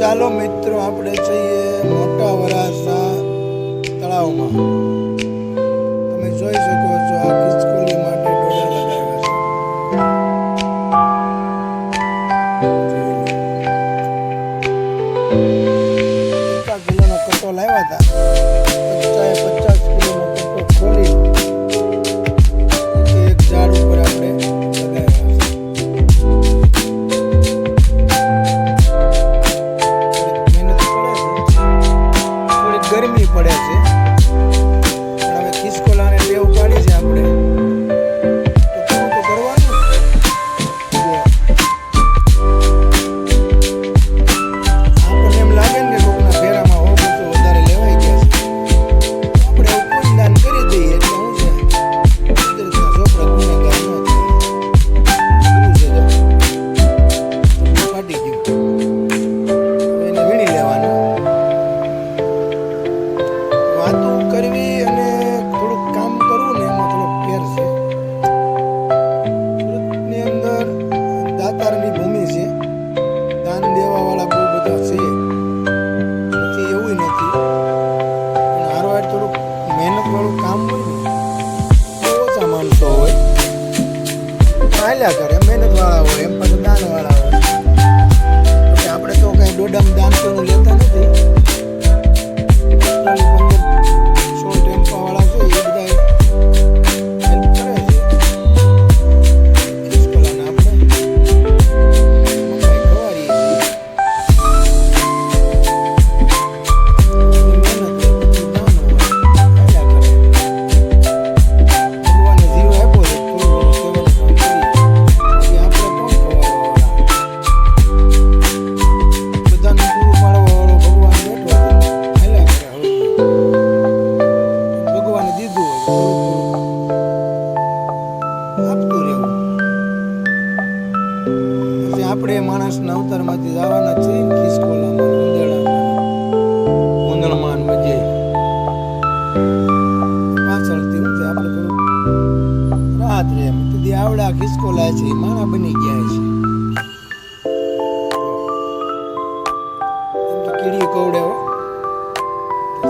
ચાલો મિત્રો આપણે જઈએ મોટા વરાસા તળાવમાં. તમે જોઈ શકો છો આ ખિસકોલી માટે ડોડા લગાવ્યા છે. 50 કિલોનો કટ્ટો લાવ્યા હતા. 50 કિલોનો કટ્ટો ખોલી એક ઝાડ ઉપર આપણે ગરમી પડે છે, પણ હવે ખિસકોલાને ટેવ પાડી છે આપણે તો કરવાનું. આપણને એમ લાગે ને કે કોકના ફેરામાં હો તો વધારે લેવાઈ ગયા છે, આપણે કોઈ દાન કરી દઈએ એટલે શું છે કુદરતના છોકરા ગુનેગાર ન થાય. ફાટી ગયું, એને વીણી લેવાનું. વાતો કરવી અને થોડુંક કામ કરવું ને એમાં થોડોક ફેર છે. સુરતની અંદર દાતારની ભૂમિ છે, દાન દેવાવાળા બહુ બધા છે, નથી એવું નથી, પણ હારવાર થોડુંક મહેનતવાળું કામ હોય ને તો ઓછા માણસો હોય, હાલ્યા કરે. મહેનતવાળા હોય એમ પાછા દાનવાળા હોય. એટલે આપણે તો કંઈ દોડામાં દાન કોઈનું લેતા નથી. આપણે માણસના અવતારમાંથી જવાના છીએ ને ખિસકોલામાં ઉંદરમાન મજે પાછળથી હું આપણે થોડું રાહત રહે. તેથી આવડા ખિસકોલા છે માણા બની ગયા છે. એમ તો કીડી કવડે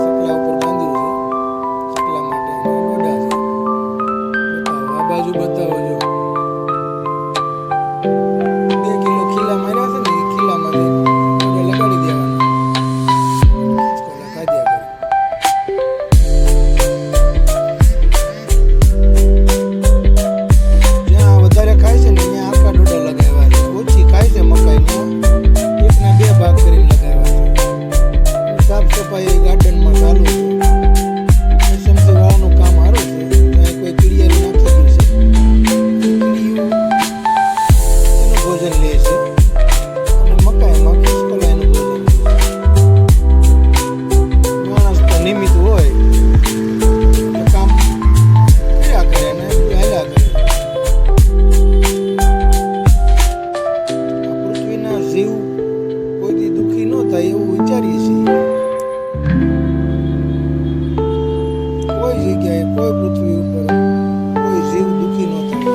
સકલા ઉપર બાંધ્યું છે, સકલા માટે ડોડા છે. બતાવો આ બાજુ, બતાવો જો એવું વિચારીએ છીએ. કોઈ જગ્યાએ, કોઈ પૃથ્વી ઉપર કોઈ જીવ દુઃખી ન થાય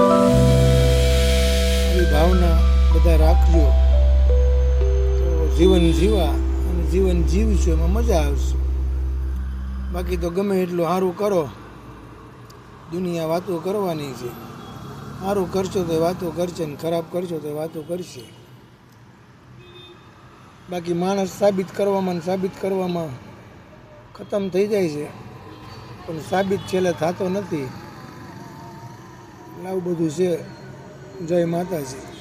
એવી ભાવના બધા રાખજો તો જીવન જીવા અને જીવન જીવશું એમાં મજા આવશે. બાકી તો ગમે એટલું સારું કરો, દુનિયા વાતો કરવાની છે. સારું કરશો તો વાતો કરશે ને ખરાબ કરશો તો વાતો કરશે. બાકી માણસ સાબિત કરવામાં ખતમ થઈ જાય છે, પણ સાબિત છેલ્લે થતો નથી. આવું બધું છે. જય માતાજી.